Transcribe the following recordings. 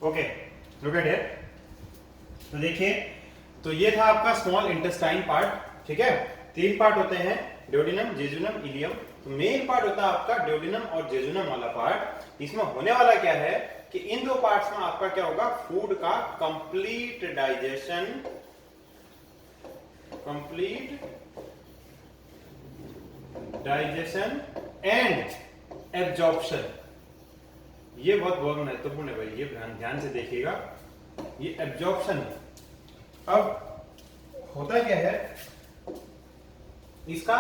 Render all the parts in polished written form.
Okay, look at here. तो देखिए, तो ये था आपका स्मॉल इंटेस्टाइन पार्ट, ठीक है। तीन पार्ट होते हैं, ड्यूोडेनम, जेजुनम, इलियम। तो मेन पार्ट होता है आपका ड्यूोडेनम और जेजुनम वाला पार्ट। इसमें होने वाला क्या है कि इन दो पार्ट्स में आपका क्या होगा, फूड का complete digestion, complete digestion and absorption. ये बहुत महत्वपूर्ण है भाई, ये ध्यान से देखिएगा, ये एब्जॉर्प्शन है। अब होता क्या है, इसका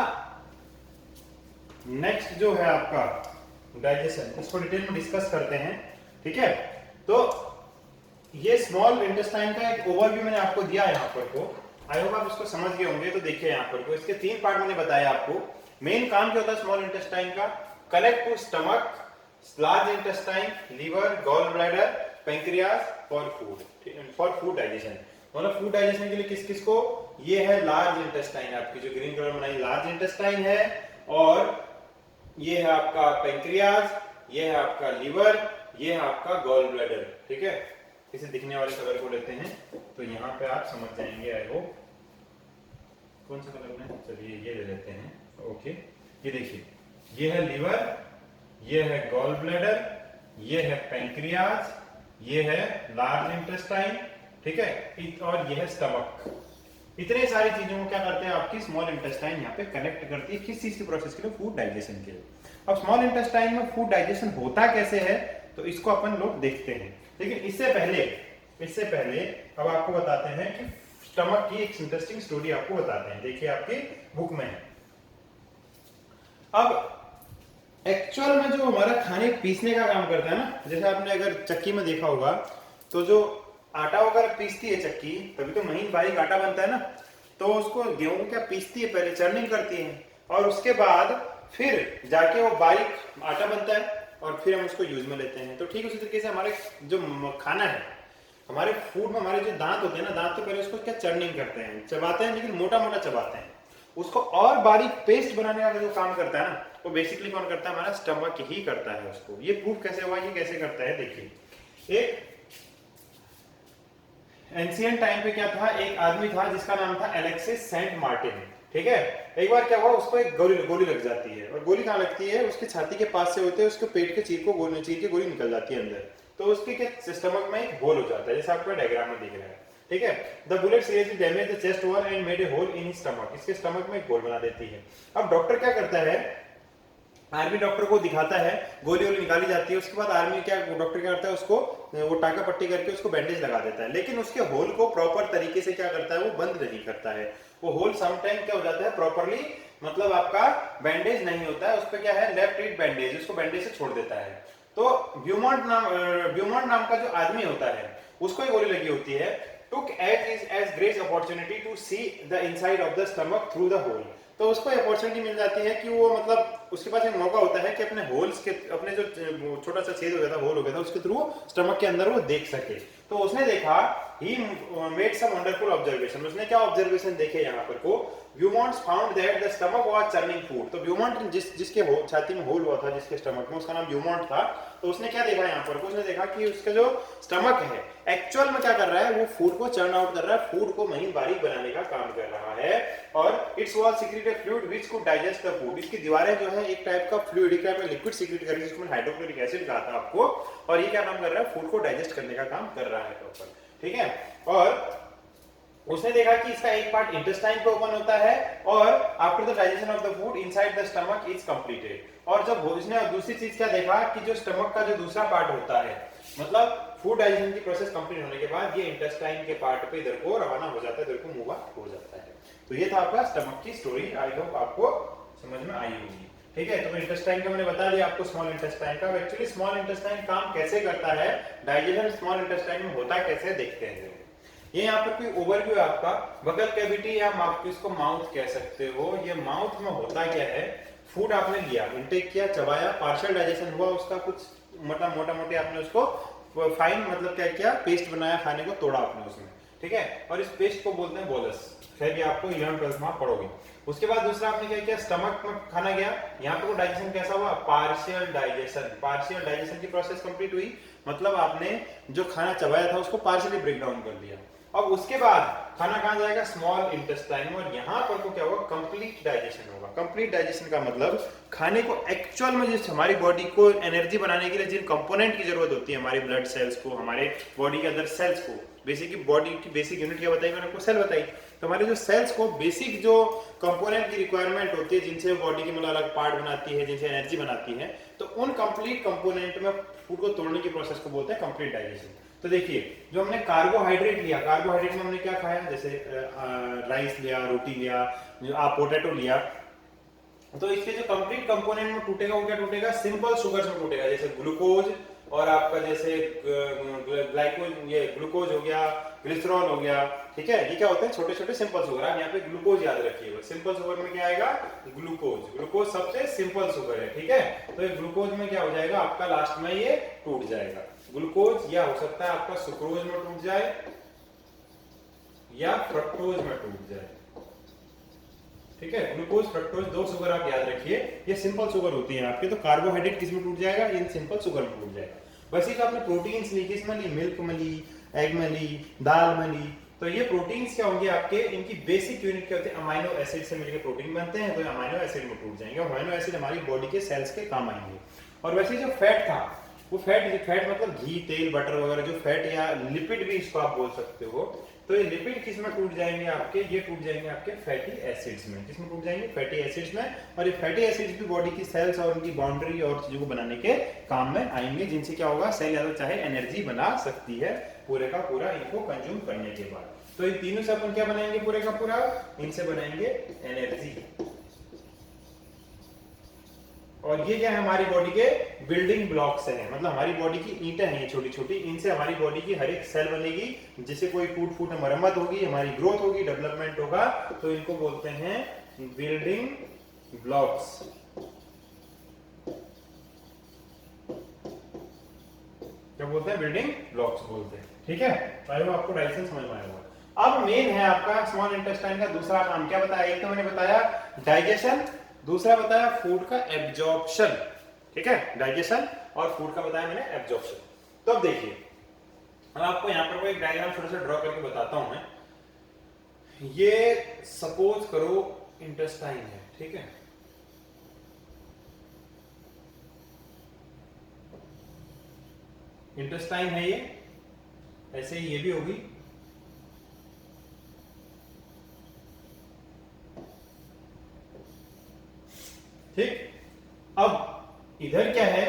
नेक्स्ट जो है आपका डाइजेशन, इसको डिटेल में डिस्कस करते हैं, ठीक है। तो ये स्मॉल इंटेस्टाइन का एक ओवरव्यू मैंने आपको दिया यहाँ पर को, आई होप आप इसको समझ गए होंगे। तो देखिए यहाँ पर को इसके तीन पार्ट मैंने बताया आपको। मेन काम क्या होता है स्मॉल इंटेस्टाइन का, collect to stomach, large intestine, liver, gall bladder, pancreas for food digestion. मतलब फूड डाइजेशन के लिए किस किस को, ये है लार्ज इंटेस्टाइन, आपकी जो ग्रीन कलर बनाई लार्ज इंटेस्टाइन है, और ये है आपका पेंक्रियास, ये है आपका लीवर, ये है आपका गॉल ब्लैडर, ठीक है। इसे दिखने वाले कलर को लेते हैं, तो यहाँ पे आप समझ जाएंगे। आई होप, कौन सा कलर में, चलिए ये ले लेते हैं। ओके, ये देखिए, ये है लीवर, ये है गॉल ब्लैडर, ये है पेंक्रियास, ये है लार्ज इंटेस्टाइन, ठीक है, और ये है स्टमक। इतने सारी चीजों को क्या करते हैं आपकी स्मॉल इंटेस्टाइन यहाँ पे कनेक्ट करती है, किस चीज के प्रोसेस के लिए, फूड डाइजेशन के लिए। अब स्मॉल इंटेस्टाइन में फूड डाइजेशन होता कैसे है, तो इसको अपन लोग देखते हैं। लेकिन इससे पहले अब आपको बताते हैं कि स्टमक की एक इंटरेस्टिंग स्टोरी आपको बताते हैं। देखिए आपकी बुक में है। अब एक्चुअल में जो हमारा खाने पीसने का काम करता है ना, जैसे आपने अगर चक्की में देखा होगा, तो जो आटा वगैरह पीसती है चक्की, तभी तो महीन बारीक आटा बनता है ना। तो उसको गेहूं क्या पीसती है, पहले चर्निंग करती है, और उसके बाद फिर जाके वो बारीक आटा बनता है, और फिर हम उसको यूज में लेते हैं। तो ठीक उसी तरीके से हमारे जो खाना है, हमारे फूड में हमारे जो दांत होते हैं ना, दांत तो पहले उसको क्या चर्निंग करते हैं, चबाते हैं, लेकिन मोटा मोटा चबाते हैं उसको, और बारीक पेस्ट बनाने का जो काम करता है ना, वो बेसिकली कौन करता है, हमारा स्टमक ही करता है उसको। ये प्रूफ कैसे हुआ, ये कैसे करता है, देखिए। एक एंशिएंट टाइम पे क्या था, एक आदमी था जिसका नाम था एलेक्सिस सेंट मार्टिन, ठीक है। एक बार क्या हुआ, उसको एक गोली लग जाती है, और गोली कहाँ लगती है, उसके छाती के पास से होते हैं, उसके पेट के चीर के गोली निकल जाती है अंदर। तो उसके क्या स्टमक में एक होल हो जाता है, जैसे आपको डायग्राम में दिख रहा है, ठीक है। The bullet seriously damage the chest wall and made a hole in his stomach. इसके स्टमक में एक होल बना देती है। अब डॉक्टर क्या करता है, आर्मी डॉक्टर को दिखाता है, गोली वोली निकाली जाती है। उसके बाद आर्मी डॉक्टर क्या करता है, उसको वो टाका पट्टी करके उसको बैंडेज लगा देता है, लेकिन उसके होल को प्रॉपर तरीके से क्या करता है, वो बंद नहीं करता है। वो होल समटाइम क्या हो जाता है, प्रॉपरली मतलब आपका बैंडेज नहीं होता है, उस पर क्या है, लेफ्ट इट बैंडेज, उसको बैंडेज से छोड़ देता है। तो ब्यूमॉन्ट नाम का जो आदमी होता है, उसको एक गोली लगी होती है। took as great opportunity to see the inside of the stomach through the hole। तो उसको अपॉर्चुनिटी मिल जाती है कि वो मतलब उसके पास एक मौका होता है कि अपने होल्स के, अपने जो छोटा सा छेद हो गया था, होल हो गया था, उसके थ्रू स्टमक के अंदर वो देख सके। तो उसने देखा, he made some wonderful observation. उसने क्या ऑब्जर्वेशन देखे यहाँ पर को, Beaumont's found that the stomach was churning food. तो ब्यूमॉन्ट जिसके छाती में होल हुआ था, जिसके स्टमक में, उसका नाम ब्यूमॉन्ट था। तो उसने क्या देखा यहाँ पर, उसने देखा कि उसका जो स्टमक है एक्चुअल में क्या कर रहा है, वो फूड को चर्न आउट कर रहा है, फूड को महीन बारीक बनाने का काम कर रहा है। और it's wall secreted fluid which could digest the food. इसकी दीवारें जो है एक टाइप का फ्लूइड, एक टाइप का लिक्विड सीक्रेट कर रही है, जिसमें हाइड्रोक्लोरिक एसिड कहा था आपको, और ये क्या काम कर रहा है, फूड को डाइजेस्ट करने का काम कर रहा है प्रॉपर, ठीक है। और उसने देखा कि इसका एक पार्ट इंटेस्टाइन पे ओपन होता है, और after the digestion of the food inside the stomach is completed. और जब उसने दूसरी चीज क्या देखा कि जो स्टमक का जो दूसरा पार्ट होता है, मतलब फूड डाइजेशन की प्रोसेस कंप्लीट होने के बाद ये इंटेस्टाइन के पार्ट पे इधर को रवाना हो जाता है, इधर को मूव हो जाता है। तो ये था आपका स्टमक की स्टोरी। आई होप आपको समझ में आई होगी, ठीक है। तो इंटेस्टाइन का मैंने बता दिया आपको, स्मॉल इंटेस्टाइन का। एक्चुअली स्मॉल इंटेस्टाइन काम कैसे करता है, डाइजेशन स्मॉल इंटेस्टाइन में होता कैसे, देखते हैं। ये यहाँ पर कोई ओवरव्यू है आपका, बगल कैविटी, या आप इसको माउथ कह सकते हो। ये माउथ में होता क्या है, फूड आपने लिया, इंटेक किया, चबाया, पार्शियल डाइजेशन हुआ उसका, कुछ मतलब मोटा मोटे आपने उसको फाइन मतलब क्या किया, पेस्ट बनाया, खाने को तोड़ा आपने उसमें, ठीक है, और इस पेस्ट को बोलते हैं बोलस। खैर ये आपको 11th-12th में आप पढ़ोगे। उसके बाद दूसरा आपने क्या किया, स्टमक में खाना गया, यहाँ पे वो डाइजेशन कैसा हुआ, पार्शियल डाइजेशन। पार्शियल डाइजेशन की प्रोसेस कंप्लीट हुई, मतलब आपने जो खाना चबाया था उसको पार्शियली ब्रेक डाउन कर दिया। अब उसके बाद खाना कहाँ जाएगा, स्मॉल इंटेस्टाइन में, और यहाँ पर को क्या होगा, कंप्लीट डाइजेशन होगा। कंप्लीट डाइजेशन का मतलब खाने को एक्चुअल में जिस हमारी बॉडी को एनर्जी बनाने के लिए जिन कंपोनेंट की जरूरत होती है, हमारे ब्लड सेल्स को, हमारे बॉडी के अंदर सेल्स को, बेसिक बॉडी की बेसिक यूनिट क्या बताई मैंने आपको, सेल बताई। तो हमारे जो सेल्स को बेसिक जो कंपोनेंट की रिक्वायरमेंट होती है, जिनसे बॉडी की मतलब अलग पार्ट बनाती है, जिनसे एनर्जी बनाती है, तो उन कंप्लीट कंपोनेंट में फूड को तोड़ने की प्रोसेस को बोलते हैं कंप्लीट डाइजेशन। तो देखिए, जो हमने कार्बोहाइड्रेट लिया, कार्बोहाइड्रेट में हमने क्या खाया, जैसे राइस लिया, रोटी लिया, आप पोटैटो लिया, तो इसके जो कंप्लीट कंपोनेंट में टूटेगा वो क्या टूटेगा, सिंपल शुगर्स में टूटेगा, जैसे ग्लूकोज और आपका जैसे ग्लाइकोज, ये ग्लूकोज हो गया, ग्लिसरॉल हो गया, ठीक है। ये क्या होते हैं, छोटे छोटे सिंपल शुगर। आप यहाँ पे ग्लूकोज याद रखिएगा, सिंपल शुगर में क्या आएगा, ग्लूकोज। ग्लूकोज सबसे सिंपल शुगर है, ठीक है। तो ये ग्लूकोज में क्या हो जाएगा आपका, लास्ट में ये टूट जाएगा ग्लूकोज, या हो सकता है आपका सुक्रोज में टूट जाए या फ्रक्टोज में टूट जाए, ठीक है। ग्लूकोज, फ्रक्टोज, दो शुगर आप याद रखिए, ये सिंपल शुगर होती है आपके। तो कार्बोहाइड्रेट किस में टूट जाएगा, इन सिंपल शुगर में टूट जाएगा। वैसे ही आपने प्रोटीन्स ली, किस में ली, मिल्क में ली, एग में ली, दाल में ली, तो ये प्रोटीन्स क्या होंगे आपके, इनकी बेसिक यूनिट क्या होती है, अमाइनो एसिड से मिलकर प्रोटीन बनते हैं, तो अमाइनो एसिड में टूट जाएंगे, और अमाइनो एसिड हमारी बॉडी के सेल्स के काम आएंगे। और वैसे जो फैट था, वो फैट मतलब घी, तेल, बटर वगैरह, जो फैट या लिपिड भी इसको आप बोल सकते हो, तो ये लिपिड किस में टूट जाएंगे आपके, ये टूट जाएंगे आपके फैटी एसिड्स में। किसमें टूट जाएंगे, फैटी एसिड्स में। और ये फैटी एसिड्स भी बॉडी की सेल्स और उनकी बाउंड्री और चीजों को बनाने के काम में आएंगे, जिनसे क्या होगा, सेल या तो चाहे एनर्जी बना सकती है पूरे का पूरा इनको कंज्यूम करने के बाद। तो इन तीनों से अपन क्या बनाएंगे पूरे का पूरा, इनसे बनाएंगे एनर्जी। और ये क्या है, हमारी बॉडी के बिल्डिंग ब्लॉक्स हैं, मतलब हमारी बॉडी की ईंटें हैं ये छोटी छोटी, इनसे हमारी बॉडी की हर एक सेल बनेगी, जिससे कोई टूट फूट मरम्मत होगी, हमारी ग्रोथ होगी, डेवलपमेंट होगा। तो इनको बोलते हैं बिल्डिंग ब्लॉक्स। क्या बोलते हैं, बिल्डिंग ब्लॉक्स बोलते हैं, ठीक है। तो आपको डाइजेशन समझ में आया होगा। अब मेन है आपका स्मॉल इंटेस्टाइन का दूसरा काम, क्या बताया, एक तो मैंने बताया डाइजेशन, दूसरा बताया फूड का एब्जॉर्प्शन, ठीक है। डाइजेशन और फूड का बताया मैंने एब्जॉर्प्शन। तो अब देखिए, अब आपको यहां पर एक डायग्राम थोड़ा सा ड्रॉ करके बताता हूं मैं। ये सपोज करो इंटेस्टाइन है, ठीक है। इंटेस्टाइन है ये, ऐसे ही ये भी होगी, ठीक। अब इधर क्या है,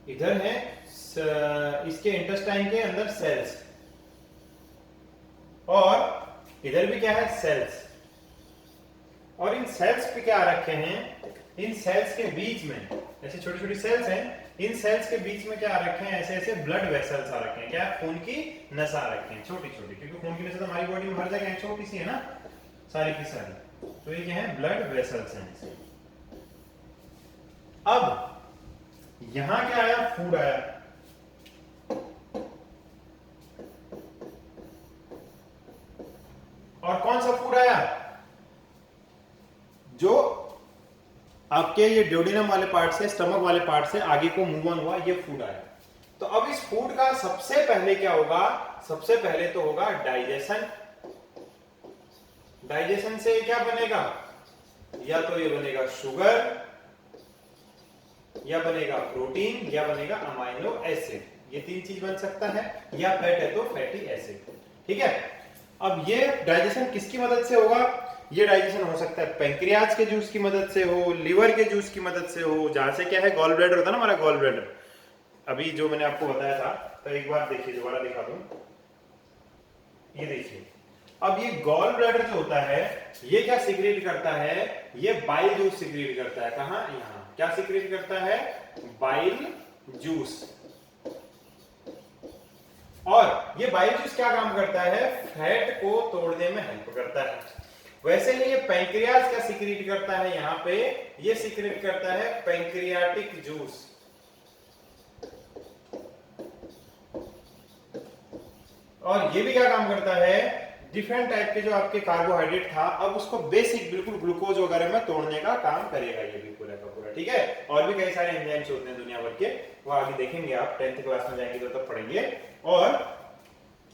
इधर है इसके इंटेस्टाइन के अंदर सेल्स, और इधर भी क्या है, सेल्स। और इन सेल्स पे क्या रखे हैं, इन सेल्स के बीच में ऐसे छोटी छोटी सेल्स हैं, इन सेल्स के बीच में क्या रखे हैं, ऐसे ऐसे ब्लड वेसल्स आ रखे हैं, क्या खून की नसा रखे हैं छोटी छोटी, क्योंकि खून की नसा तो हमारी बॉडी में हर जगह है, छोटी सी है ना सारी की सारी। तो ये क्या है, ब्लड वेसल्स हैं। अब यहां क्या आया, फूड आया, और कौन सा फूड आया, जो आपके ये ड्यूडेनम वाले पार्ट से, स्टमक वाले पार्ट से आगे को मूव ऑन हुआ, ये फूड आया। तो अब इस फूड का सबसे पहले क्या होगा, सबसे पहले तो होगा डाइजेशन। डाइजेशन से क्या बनेगा, या तो ये बनेगा शुगर, या बनेगा प्रोटीन, या बनेगा अमाइनो एसिड। ये तीन चीज बन सकता है, या फैट है तो फैटी एसिड, ठीक है। अब ये डाइजेशन किसकी मदद से होगा, ये डाइजेशन हो सकता है पैंक्रियाज के जूस की मदद से हो, लिवर के जूस की मदद से हो, जहां से क्या है, गॉल ब्लैडर होता है ना हमारा, गॉल ब्लैडर, अभी जो मैंने आपको बताया था। तो एक बार देखिए, दोबारा दिखा दूं, ये देखिए। अब ये गॉल ब्लैडर जो होता है, ये क्या सिक्रेट करता है, ये बाइल जूस सिक्रेट करता है। कहां, यहां क्या सिक्रेट करता है, बाइल जूस। और ये बाइल जूस क्या काम करता है, फैट को तोड़ने में हेल्प करता है। वैसे ही ये पैंक्रियाज क्या सिक्रेट करता है, यहां पे ये सिक्रेट करता है पैंक्रियाटिक जूस। और ये भी क्या काम करता है, डिफरेंट टाइप के जो आपके कार्बोहाइड्रेट था अब उसको बेसिक बिल्कुल ग्लूकोज वगैरह में तोड़ने का काम करेगा ये भी पूरा का पूरा, ठीक है। और भी कई सारे एंजाइम्स होते हैं दुनिया भर के, वो आगे देखेंगे आप 10th क्लास में जाएंगे तो तब पढ़ेंगे। और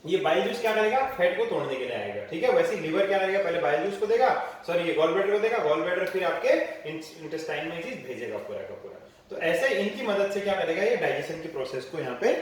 ये बाइल जूस क्या करेगा, फैट को तोड़ने के लिए आएगा, ठीक है। वैसे लिवर क्या करेगा, पहले बाइल जूस को देगा, सॉरी ये गॉल ब्लैडर को देगा, गॉल ब्लैडर फिर आपके इंटेस्टाइन में चीज भेजेगा पूरा का पूरा। तो ऐसे इनकी मदद से क्या करेगा, ये डाइजेशन की प्रोसेस को यहाँ पे